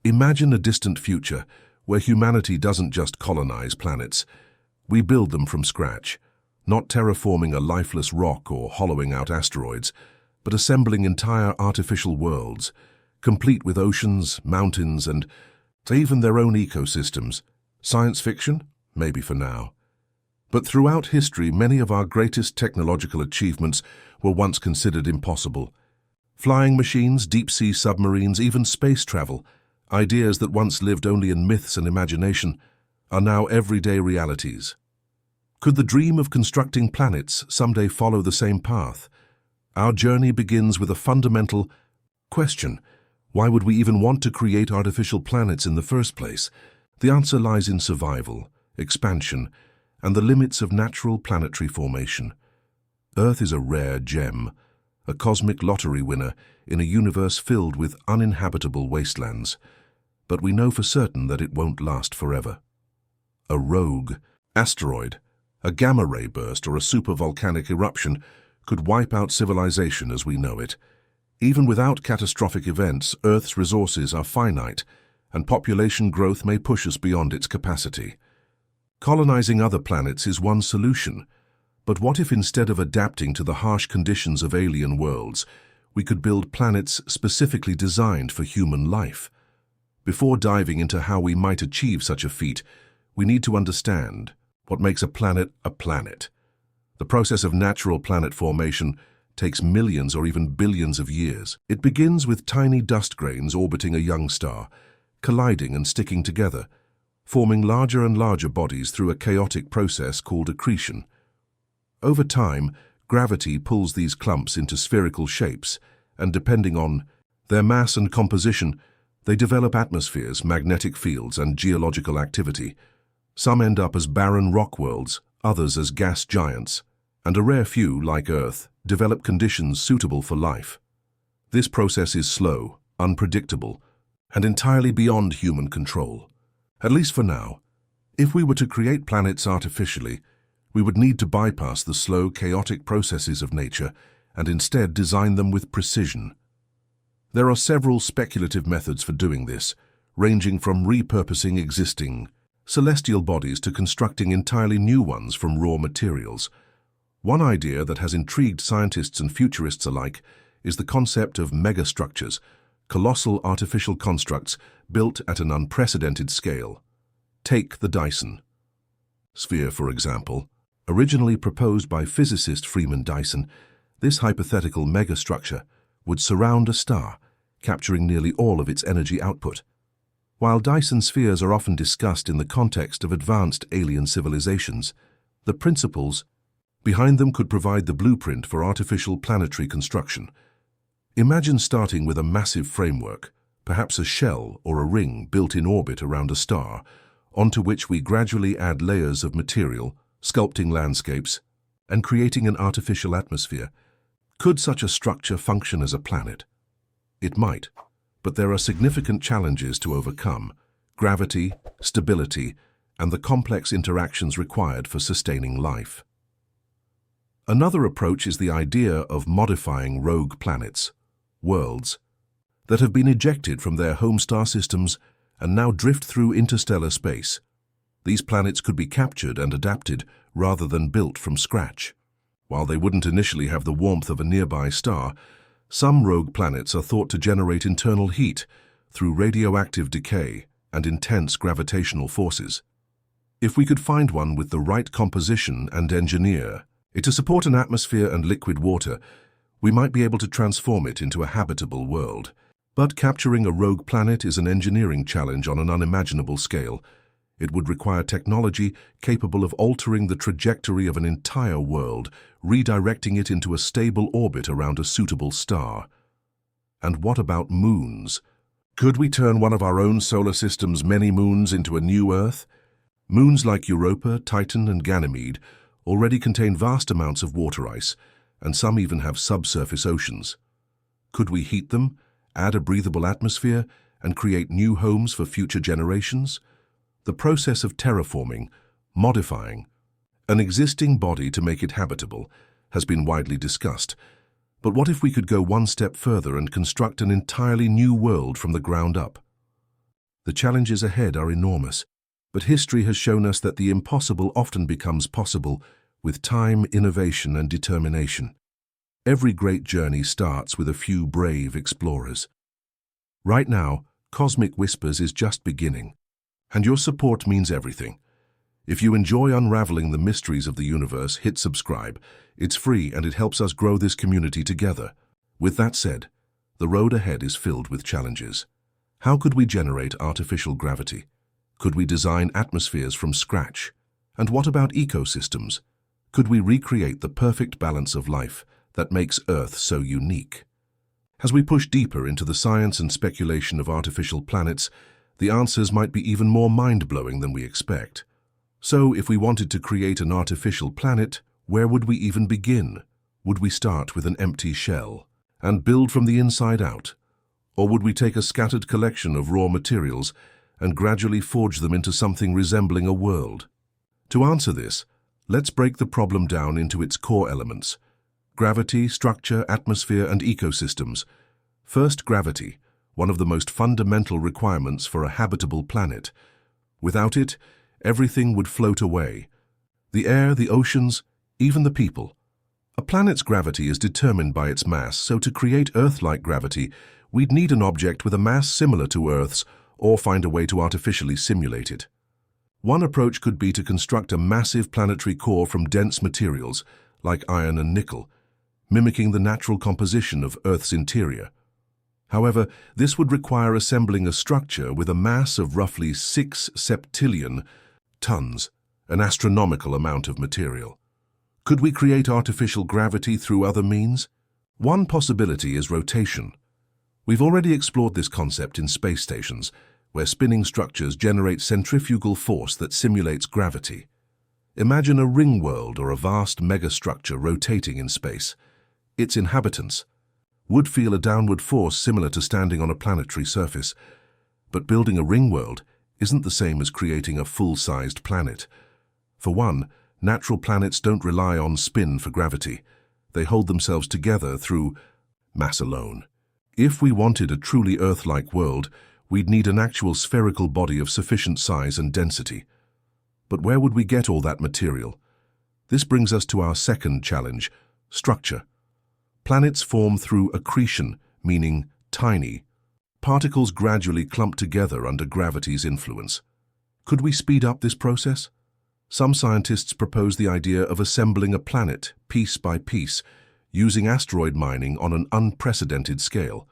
Imagine a distant future where humanity doesn't just colonize planets. We build them from scratch, not terraforming a lifeless rock or hollowing out asteroids, but assembling entire artificial worlds, complete with oceans, mountains, and even their own ecosystems. Science fiction? Maybe for now. But throughout history, many of our greatest technological achievements were once considered impossible. Flying machines, deep-sea submarines, even space travel, ideas that once lived only in myths and imagination, are now everyday realities. Could the dream of constructing planets someday follow the same path? Our journey begins with a fundamental question. Why would we even want to create artificial planets in the first place? The answer lies in survival, expansion, and the limits of natural planetary formation. Earth is a rare gem, a cosmic lottery winner in a universe filled with uninhabitable wastelands. But we know for certain that it won't last forever. A rogue asteroid, a gamma-ray burst, or a supervolcanic eruption could wipe out civilization as we know it. Even without catastrophic events, Earth's resources are finite, and population growth may push us beyond its capacity. Colonizing other planets is one solution, but what if instead of adapting to the harsh conditions of alien worlds, we could build planets specifically designed for human life? Before diving into how we might achieve such a feat, we need to understand what makes a planet a planet. The process of natural planet formation takes millions or even billions of years. It begins with tiny dust grains orbiting a young star, colliding and sticking together, forming larger and larger bodies through a chaotic process called accretion. Over time, gravity pulls these clumps into spherical shapes, and depending on their mass and composition, they develop atmospheres, magnetic fields, and geological activity. Some end up as barren rock worlds, others as gas giants, and a rare few, like Earth, develop conditions suitable for life. This process is slow, unpredictable, and entirely beyond human control. At least for now. If we were to create planets artificially, we would need to bypass the slow, chaotic processes of nature and instead design them with precision. There are several speculative methods for doing this, ranging from repurposing existing celestial bodies to constructing entirely new ones from raw materials. One idea that has intrigued scientists and futurists alike is the concept of megastructures, colossal artificial constructs built at an unprecedented scale. Take the Dyson sphere, for example. Originally proposed by physicist Freeman Dyson, this hypothetical megastructure would surround a star, capturing nearly all of its energy output. While Dyson spheres are often discussed in the context of advanced alien civilizations, the principles behind them could provide the blueprint for artificial planetary construction. Imagine starting with a massive framework, perhaps a shell or a ring built in orbit around a star, onto which we gradually add layers of material, sculpting landscapes, and creating an artificial atmosphere. Could such a structure function as a planet? It might, but there are significant challenges to overcome: gravity, stability, and the complex interactions required for sustaining life. Another approach is the idea of modifying rogue planets, worlds, that have been ejected from their home star systems and now drift through interstellar space. These planets could be captured and adapted rather than built from scratch. While they wouldn't initially have the warmth of a nearby star, some rogue planets are thought to generate internal heat through radioactive decay and intense gravitational forces. If we could find one with the right composition and engineer it to support an atmosphere and liquid water, we might be able to transform it into a habitable world. But capturing a rogue planet is an engineering challenge on an unimaginable scale. It would require technology capable of altering the trajectory of an entire world, redirecting it into a stable orbit around a suitable star. And what about moons? Could we turn one of our own solar system's many moons into a new Earth? Moons like Europa, Titan, and Ganymede already contain vast amounts of water ice, and some even have subsurface oceans. Could we heat them, add a breathable atmosphere, and create new homes for future generations? The process of terraforming, modifying, an existing body to make it habitable, has been widely discussed. But what if we could go one step further and construct an entirely new world from the ground up? The challenges ahead are enormous, but history has shown us that the impossible often becomes possible with time, innovation, and determination. Every great journey starts with a few brave explorers. Right now, Cosmic Whispers is just beginning, and your support means everything. If you enjoy unraveling the mysteries of the universe, hit subscribe. It's free and it helps us grow this community together. With that said, the road ahead is filled with challenges. How could we generate artificial gravity? Could we design atmospheres from scratch? And what about ecosystems? Could we recreate the perfect balance of life that makes Earth so unique? As we push deeper into the science and speculation of artificial planets, the answers might be even more mind-blowing than we expect. So, if we wanted to create an artificial planet, where would we even begin? Would we start with an empty shell and build from the inside out? Or would we take a scattered collection of raw materials and gradually forge them into something resembling a world? To answer this, let's break the problem down into its core elements: gravity, structure, atmosphere, and ecosystems. First, gravity, one of the most fundamental requirements for a habitable planet. Without it, everything would float away. The air, the oceans, even the people. A planet's gravity is determined by its mass, so to create Earth-like gravity, we'd need an object with a mass similar to Earth's, or find a way to artificially simulate it. One approach could be to construct a massive planetary core from dense materials, like iron and nickel, mimicking the natural composition of Earth's interior. However, this would require assembling a structure with a mass of roughly 6 septillion tons, an astronomical amount of material. Could we create artificial gravity through other means? One possibility is rotation. We've already explored this concept in space stations, where spinning structures generate centrifugal force that simulates gravity. Imagine a ring world or a vast megastructure rotating in space. Its inhabitants would feel a downward force similar to standing on a planetary surface. But building a ring world isn't the same as creating a full-sized planet. For one, natural planets don't rely on spin for gravity. They hold themselves together through mass alone. If we wanted a truly Earth-like world, we'd need an actual spherical body of sufficient size and density. But where would we get all that material? This brings us to our second challenge: structure. Planets form through accretion, meaning tiny. Particles gradually clump together under gravity's influence. Could we speed up this process? Some scientists propose the idea of assembling a planet, piece by piece, using asteroid mining on an unprecedented scale.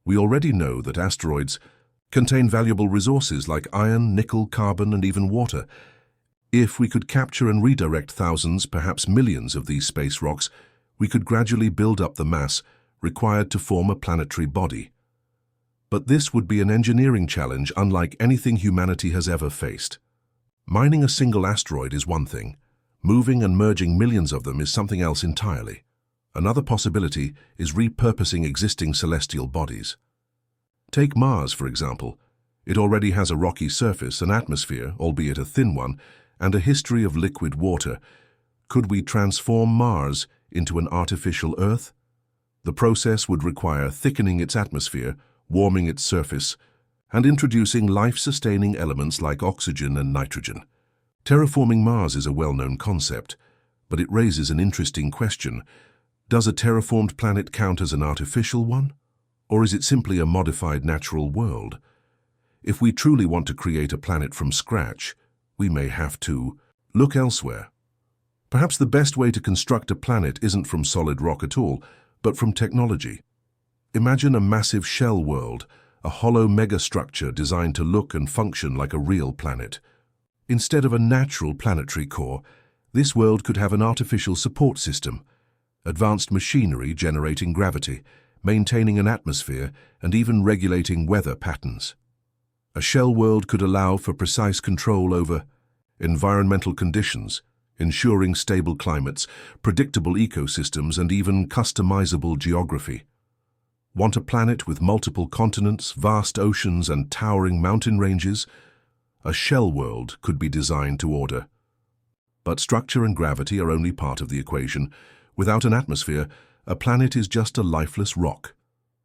We already know that asteroids contain valuable resources like iron, nickel, carbon, and even water. If we could capture and redirect thousands, perhaps millions of these space rocks, we could gradually build up the mass required to form a planetary body. But this would be an engineering challenge unlike anything humanity has ever faced. Mining a single asteroid is one thing. Moving and merging millions of them is something else entirely. Another possibility is repurposing existing celestial bodies. Take Mars, for example. It already has a rocky surface, an atmosphere, albeit a thin one, and a history of liquid water. Could we transform Mars into an artificial Earth? The process would require thickening its atmosphere, warming its surface, and introducing life-sustaining elements like oxygen and nitrogen. Terraforming Mars is a well-known concept, but it raises an interesting question. Does a terraformed planet count as an artificial one? Or is it simply a modified natural world? If we truly want to create a planet from scratch, we may have to look elsewhere. Perhaps the best way to construct a planet isn't from solid rock at all, but from technology. Imagine a massive shell world, a hollow megastructure designed to look and function like a real planet. Instead of a natural planetary core, this world could have an artificial support system, advanced machinery generating gravity, maintaining an atmosphere, and even regulating weather patterns. A shell world could allow for precise control over environmental conditions, ensuring stable climates, predictable ecosystems, and even customizable geography. Want a planet with multiple continents, vast oceans, and towering mountain ranges? A shell world could be designed to order. But structure and gravity are only part of the equation. Without an atmosphere, a planet is just a lifeless rock.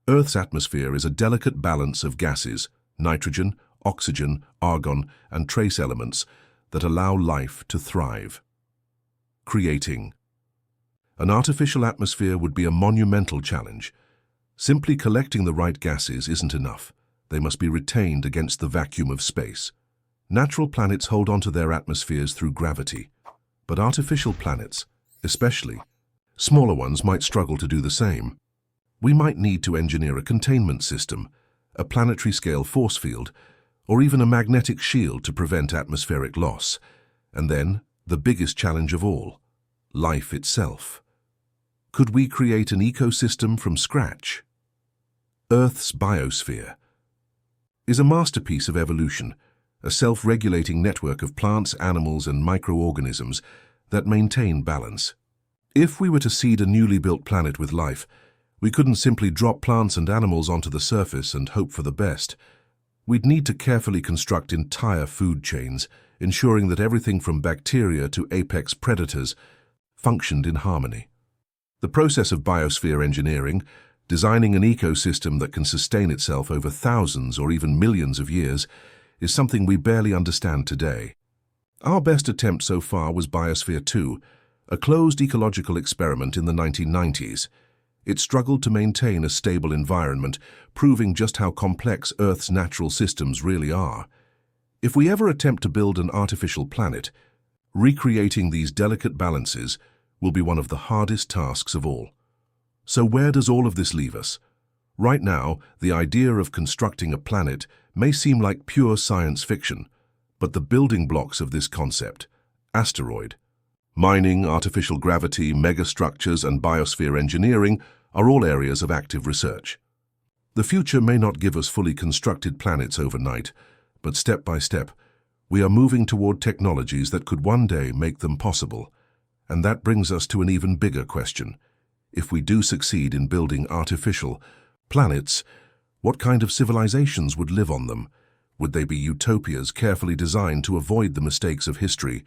Earth's atmosphere is a delicate balance of gases: nitrogen, oxygen, argon, and trace elements that allow life to thrive. Creating. An artificial atmosphere would be a monumental challenge. Simply collecting the right gases isn't enough. They must be retained against the vacuum of space. Natural planets hold onto their atmospheres through gravity, but artificial planets, especially smaller ones, might struggle to do the same. We might need to engineer a containment system, a planetary-scale force field, or even a magnetic shield to prevent atmospheric loss. And then, the biggest challenge of all, life itself. Could we create an ecosystem from scratch? Earth's biosphere is a masterpiece of evolution, a self-regulating network of plants, animals, and microorganisms that maintain balance. If we were to seed a newly built planet with life, we couldn't simply drop plants and animals onto the surface and hope for the best. We'd need to carefully construct entire food chains, ensuring that everything from bacteria to apex predators functioned in harmony. The process of biosphere engineering, designing an ecosystem that can sustain itself over thousands or even millions of years, is something we barely understand today. Our best attempt so far was Biosphere 2, a closed ecological experiment in the 1990s. It struggled to maintain a stable environment, proving just how complex Earth's natural systems really are. If we ever attempt to build an artificial planet, recreating these delicate balances will be one of the hardest tasks of all. So where does all of this leave us? Right now, the idea of constructing a planet may seem like pure science fiction, but the building blocks of this concept, asteroid, mining, artificial gravity, megastructures, and biosphere engineering are all areas of active research. The future may not give us fully constructed planets overnight, but step by step, we are moving toward technologies that could one day make them possible. And that brings us to an even bigger question. If we do succeed in building artificial planets, what kind of civilizations would live on them? Would they be utopias carefully designed to avoid the mistakes of history?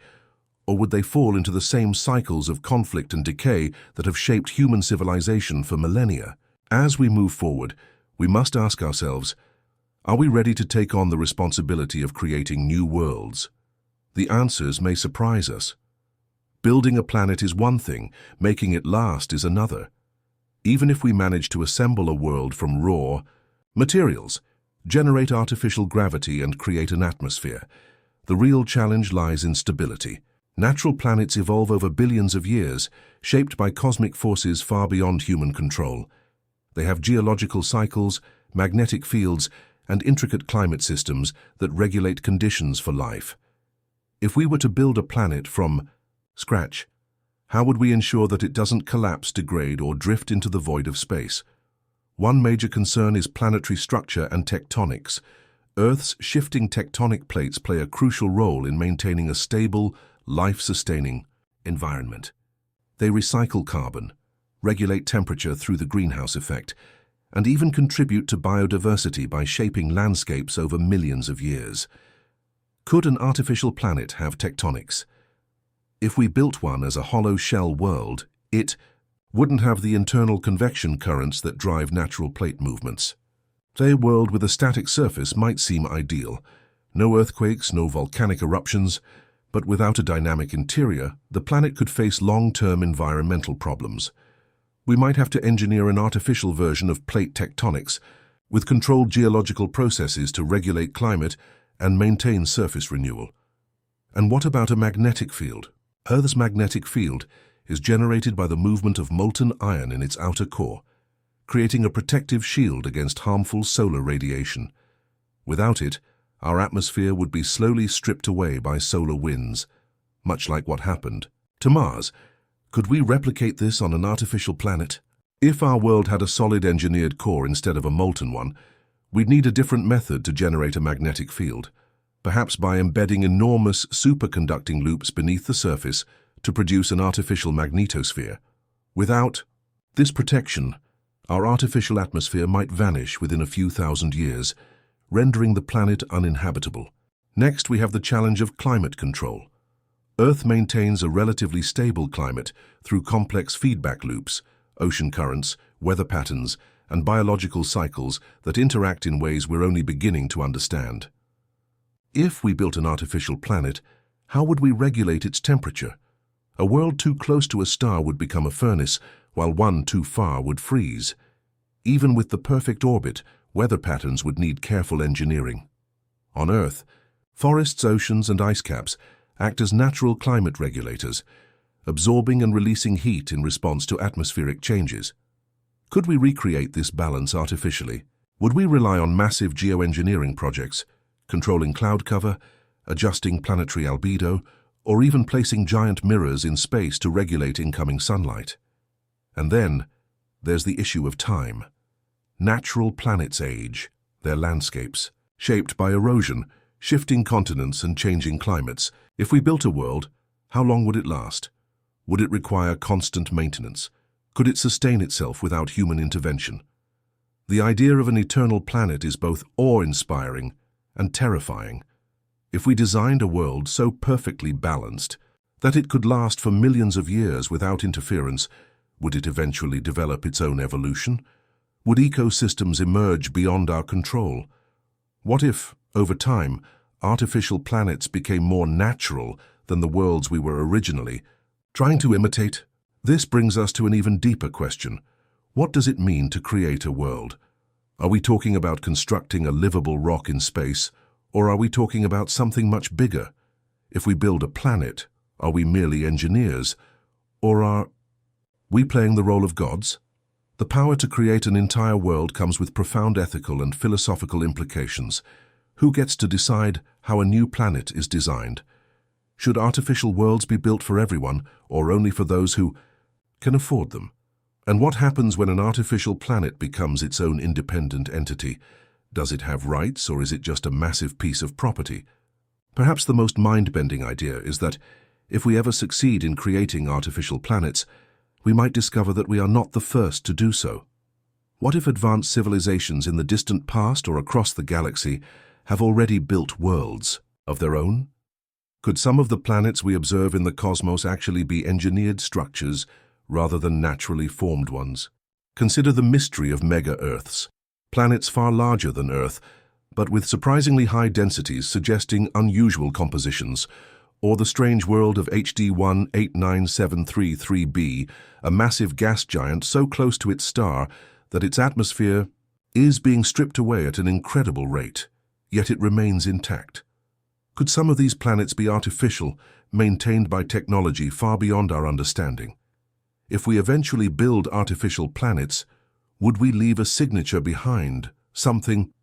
Or would they fall into the same cycles of conflict and decay that have shaped human civilization for millennia? As we move forward, we must ask ourselves, are we ready to take on the responsibility of creating new worlds? The answers may surprise us. Building a planet is one thing, making it last is another. Even if we manage to assemble a world from raw materials, generate artificial gravity and create an atmosphere, the real challenge lies in stability. Natural planets evolve over billions of years, shaped by cosmic forces far beyond human control. They have geological cycles, magnetic fields, and intricate climate systems that regulate conditions for life. If we were to build a planet from scratch, how would we ensure that it doesn't collapse, degrade, or drift into the void of space? One major concern is planetary structure and tectonics. Earth's shifting tectonic plates play a crucial role in maintaining a stable, life-sustaining environment. They recycle carbon, regulate temperature through the greenhouse effect, and even contribute to biodiversity by shaping landscapes over millions of years. Could an artificial planet have tectonics? If we built one as a hollow shell world, it wouldn't have the internal convection currents that drive natural plate movements. A world with a static surface might seem ideal. No earthquakes, no volcanic eruptions, but without a dynamic interior, the planet could face long-term environmental problems. We might have to engineer an artificial version of plate tectonics, with controlled geological processes to regulate climate and maintain surface renewal. And what about a magnetic field? Earth's magnetic field is generated by the movement of molten iron in its outer core, creating a protective shield against harmful solar radiation. Without it, our atmosphere would be slowly stripped away by solar winds, much like what happened to Mars. Could we replicate this on an artificial planet? If our world had a solid engineered core instead of a molten one, we'd need a different method to generate a magnetic field, perhaps by embedding enormous superconducting loops beneath the surface to produce an artificial magnetosphere. Without this protection, our artificial atmosphere might vanish within a few thousand years, rendering the planet uninhabitable. Next, we have the challenge of climate control. Earth maintains a relatively stable climate through complex feedback loops, ocean currents, weather patterns, and biological cycles that interact in ways we're only beginning to understand. If we built an artificial planet, how would we regulate its temperature? A world too close to a star would become a furnace, while one too far would freeze. Even with the perfect orbit, weather patterns would need careful engineering. On Earth, forests, oceans, and ice caps act as natural climate regulators, absorbing and releasing heat in response to atmospheric changes. Could we recreate this balance artificially? Would we rely on massive geoengineering projects, controlling cloud cover, adjusting planetary albedo, or even placing giant mirrors in space to regulate incoming sunlight? And then, there's the issue of time. Natural planets age, their landscapes, shaped by erosion, shifting continents and changing climates. If we built a world, how long would it last? Would it require constant maintenance? Could it sustain itself without human intervention? The idea of an eternal planet is both awe-inspiring and terrifying. If we designed a world so perfectly balanced that it could last for millions of years without interference, would it eventually develop its own evolution? Would ecosystems emerge beyond our control? What if, over time, artificial planets became more natural than the worlds we were originally trying to imitate? This brings us to an even deeper question. What does it mean to create a world? Are we talking about constructing a livable rock in space, or are we talking about something much bigger? If we build a planet, are we merely engineers, or are we playing the role of gods? The power to create an entire world comes with profound ethical and philosophical implications. Who gets to decide how a new planet is designed? Should artificial worlds be built for everyone, or only for those who can afford them? And what happens when an artificial planet becomes its own independent entity? Does it have rights, or is it just a massive piece of property? Perhaps the most mind-bending idea is that if we ever succeed in creating artificial planets, we might discover that we are not the first to do so. What if advanced civilizations in the distant past or across the galaxy have already built worlds of their own? Could some of the planets we observe in the cosmos actually be engineered structures rather than naturally formed ones? Consider the mystery of mega-Earths, planets far larger than Earth, but with surprisingly high densities suggesting unusual compositions, or the strange world of HD 189733b, a massive gas giant so close to its star that its atmosphere is being stripped away at an incredible rate, yet it remains intact. Could some of these planets be artificial, maintained by technology far beyond our understanding? If we eventually build artificial planets, would we leave a signature behind, something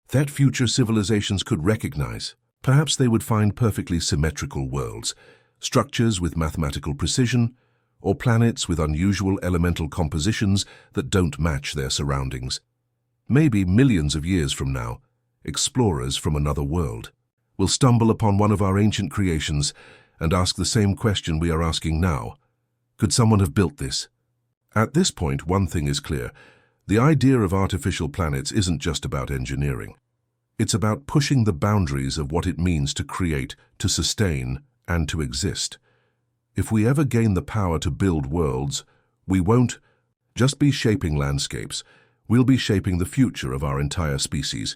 that future civilizations could recognize? Perhaps they would find perfectly symmetrical worlds, structures with mathematical precision, or planets with unusual elemental compositions that don't match their surroundings. Maybe millions of years from now, explorers from another world will stumble upon one of our ancient creations and ask the same question we are asking now. Could someone have built this? At this point, one thing is clear. The idea of artificial planets isn't just about engineering. It's about pushing the boundaries of what it means to create, to sustain, and to exist. If we ever gain the power to build worlds, we won't just be shaping landscapes, we'll be shaping the future of our entire species.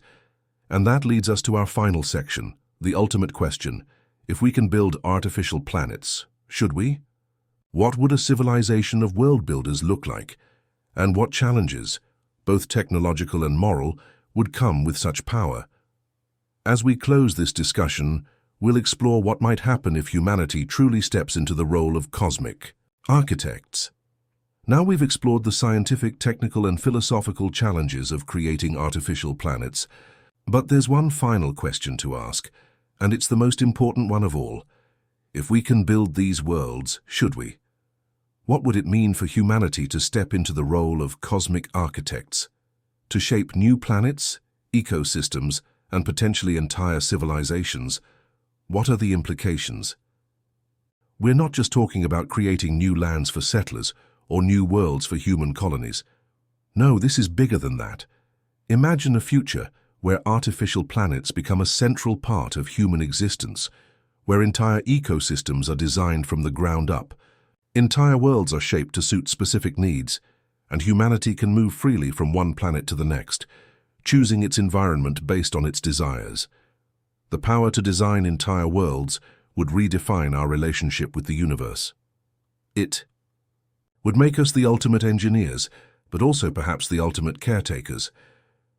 And that leads us to our final section, the ultimate question. If we can build artificial planets, should we? What would a civilization of world builders look like? And what challenges, both technological and moral, would come with such power? As we close this discussion, we'll explore what might happen if humanity truly steps into the role of cosmic architects. Now we've explored the scientific, technical, and philosophical challenges of creating artificial planets. But there's one final question to ask, and it's the most important one of all. If we can build these worlds, should we? What would it mean for humanity to step into the role of cosmic architects? To shape new planets, ecosystems, and potentially entire civilizations? What are the implications? We're not just talking about creating new lands for settlers or new worlds for human colonies. No, this is bigger than that. Imagine a future where artificial planets become a central part of human existence, where entire ecosystems are designed from the ground up. Entire worlds are shaped to suit specific needs, and humanity can move freely from one planet to the next, choosing its environment based on its desires. The power to design entire worlds would redefine our relationship with the universe. It would make us the ultimate engineers, but also perhaps the ultimate caretakers.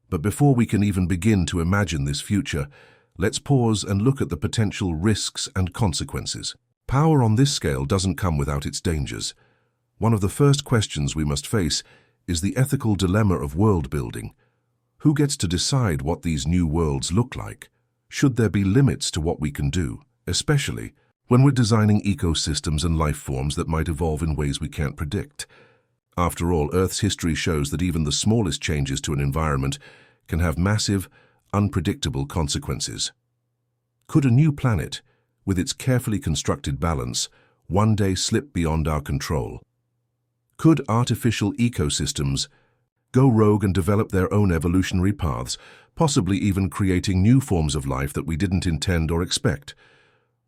But before we can even begin to imagine this future, let's pause and look at the potential risks and consequences. Power on this scale doesn't come without its dangers. One of the first questions we must face is the ethical dilemma of world building. Who gets to decide what these new worlds look like? Should there be limits to what we can do, especially when we're designing ecosystems and life forms that might evolve in ways we can't predict? After all, Earth's history shows that even the smallest changes to an environment can have massive, unpredictable consequences. Could a new planet, with its carefully constructed balance, one day slip beyond our control? Could artificial ecosystems go rogue and develop their own evolutionary paths, possibly even creating new forms of life that we didn't intend or expect?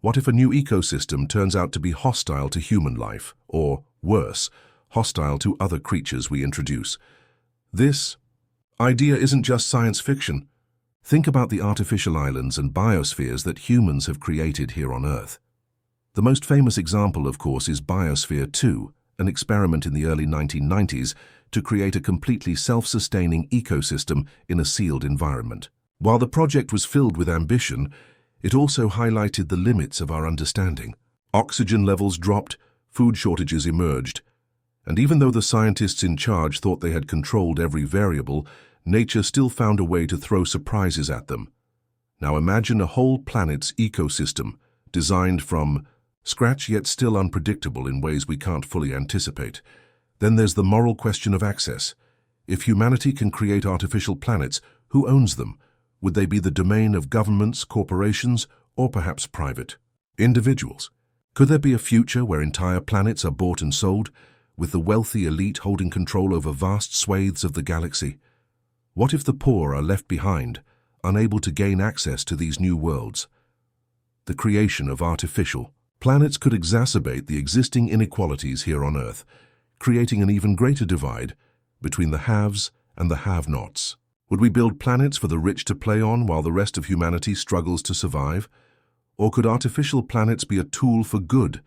What if a new ecosystem turns out to be hostile to human life, or, worse, hostile to other creatures we introduce? This idea isn't just science fiction. Think about the artificial islands and biospheres that humans have created here on Earth. The most famous example, of course, is Biosphere 2, an experiment in the early 1990s to create a completely self-sustaining ecosystem in a sealed environment. While the project was filled with ambition, it also highlighted the limits of our understanding. Oxygen levels dropped, food shortages emerged, and even though the scientists in charge thought they had controlled every variable, nature still found a way to throw surprises at them. Now imagine a whole planet's ecosystem, designed from scratch yet still unpredictable in ways we can't fully anticipate. Then there's the moral question of access. If humanity can create artificial planets, who owns them? Would they be the domain of governments, corporations, or perhaps private individuals? Could there be a future where entire planets are bought and sold, with the wealthy elite holding control over vast swathes of the galaxy? What if the poor are left behind, unable to gain access to these new worlds? The creation of artificial planets could exacerbate the existing inequalities here on Earth, creating an even greater divide between the haves and the have-nots. Would we build planets for the rich to play on while the rest of humanity struggles to survive? Or could artificial planets be a tool for good,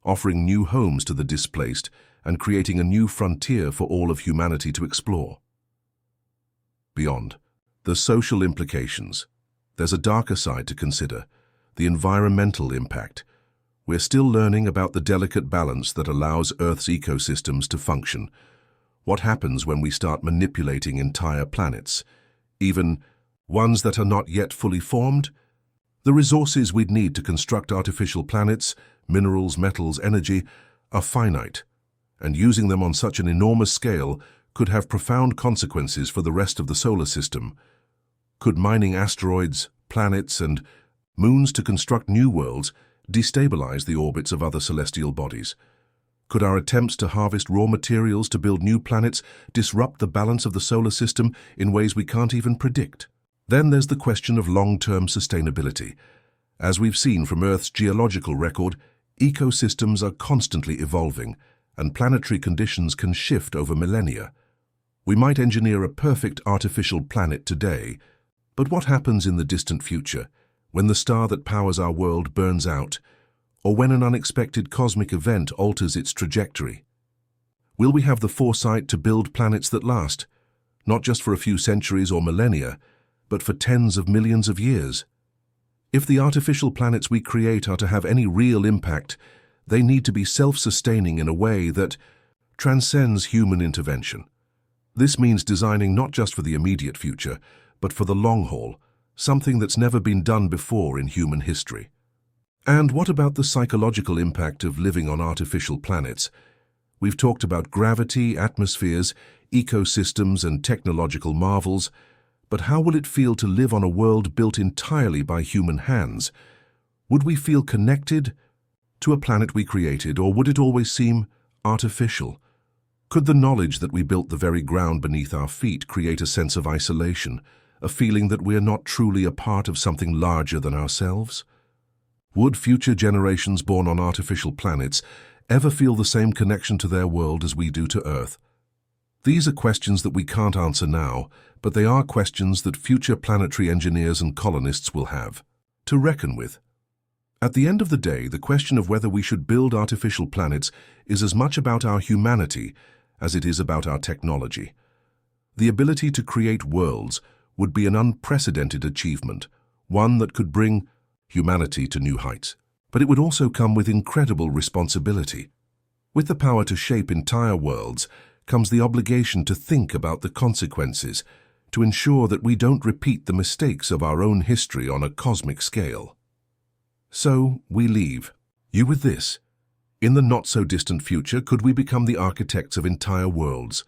offering new homes to the displaced and creating a new frontier for all of humanity to explore? Beyond the social implications, there's a darker side to consider, the environmental impact. We're still learning about the delicate balance that allows Earth's ecosystems to function. What happens when we start manipulating entire planets, even ones that are not yet fully formed? The resources we'd need to construct artificial planets, minerals, metals, energy, are finite, and using them on such an enormous scale could have profound consequences for the rest of the solar system. Could mining asteroids, planets, and moons to construct new worlds destabilize the orbits of other celestial bodies? Could our attempts to harvest raw materials to build new planets disrupt the balance of the solar system in ways we can't even predict? Then there's the question of long-term sustainability. As we've seen from Earth's geological record, ecosystems are constantly evolving, and planetary conditions can shift over millennia. We might engineer a perfect artificial planet today, but what happens in the distant future, when the star that powers our world burns out, or when an unexpected cosmic event alters its trajectory? Will we have the foresight to build planets that last, not just for a few centuries or millennia, but for tens of millions of years? If the artificial planets we create are to have any real impact, they need to be self-sustaining in a way that transcends human intervention. This means designing not just for the immediate future, but for the long haul, something that's never been done before in human history. And what about the psychological impact of living on artificial planets? We've talked about gravity, atmospheres, ecosystems, and technological marvels, but how will it feel to live on a world built entirely by human hands? Would we feel connected to a planet we created, or would it always seem artificial? Could the knowledge that we built the very ground beneath our feet create a sense of isolation, a feeling that we're not truly a part of something larger than ourselves? Would future generations born on artificial planets ever feel the same connection to their world as we do to Earth? These are questions that we can't answer now, but they are questions that future planetary engineers and colonists will have. to reckon with. At the end of the day, the question of whether we should build artificial planets is as much about our humanity as it is about our technology. The ability to create worlds would be an unprecedented achievement, one that could bring humanity to new heights. But it would also come with incredible responsibility. With the power to shape entire worlds comes the obligation to think about the consequences, to ensure that we don't repeat the mistakes of our own history on a cosmic scale. So, we leave you with this. In the not-so-distant future, could we become the architects of entire worlds?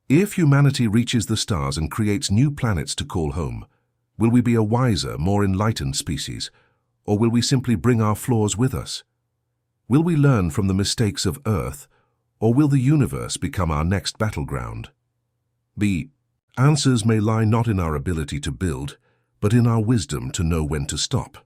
If humanity reaches the stars and creates new planets to call home, will we be a wiser, more enlightened species? Or will we simply bring our flaws with us? Will we learn from the mistakes of Earth, or will the universe become our next battleground? The answers may lie not in our ability to build, but in our wisdom to know when to stop.